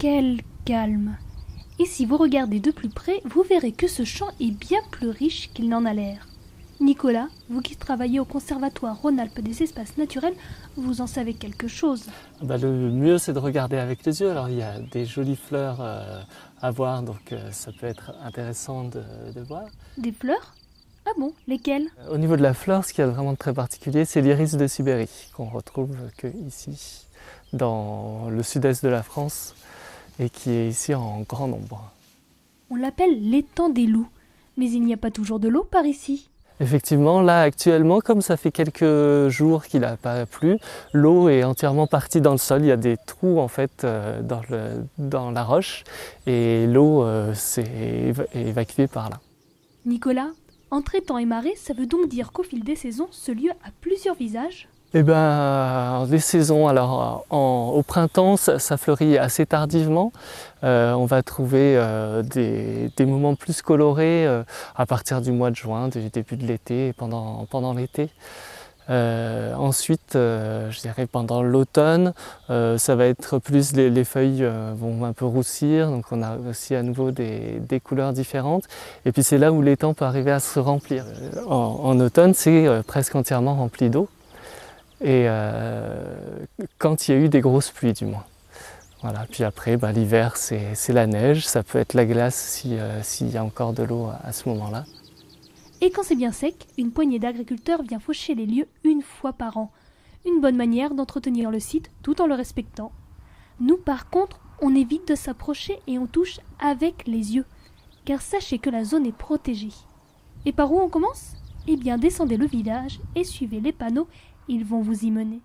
Quel calme! Et si vous regardez de plus près, vous verrez que ce champ est bien plus riche qu'il n'en a l'air. Nicolas, vous qui travaillez au Conservatoire Rhône-Alpes des espaces naturels, vous en savez quelque chose. Le mieux, c'est de regarder avec les yeux. Alors, il y a des jolies fleurs à voir, donc ça peut être intéressant de voir. Des fleurs? Ah bon, lesquelles? Au niveau de la fleur, ce qu'il y a vraiment de très particulier, c'est l'iris de Sibérie, qu'on retrouve que ici, dans le sud-est de la France, et qui est ici en grand nombre. On l'appelle l'étang des loups, mais il n'y a pas toujours de l'eau par ici. Effectivement, là actuellement, comme ça fait quelques jours qu'il n'a pas plu, l'eau est entièrement partie dans le sol. Il y a des trous en fait dans la roche et l'eau s'est évacuée par là. Nicolas, entre temps et marée, ça veut donc dire qu'au fil des saisons, ce lieu a plusieurs visages? Eh bien, les saisons, alors au printemps, ça fleurit assez tardivement. On va trouver des moments plus colorés à partir du mois de juin, du début de l'été et pendant l'été. Ensuite, je dirais pendant l'automne, ça va être plus les feuilles vont un peu roussir, donc on a aussi à nouveau des couleurs différentes. Et puis c'est là où l'étang peut arriver à se remplir. En automne, c'est presque entièrement rempli d'eau. Et quand il y a eu des grosses pluies du moins. Voilà. Puis après, l'hiver c'est la neige, ça peut être la glace s'il y a encore de l'eau à ce moment-là. Et quand c'est bien sec, une poignée d'agriculteurs vient faucher les lieux une fois par an. Une bonne manière d'entretenir le site tout en le respectant. Nous par contre, on évite de s'approcher et on touche avec les yeux. Car sachez que la zone est protégée. Et par où on commence? Eh bien descendez le village et suivez les panneaux, ils vont vous y mener.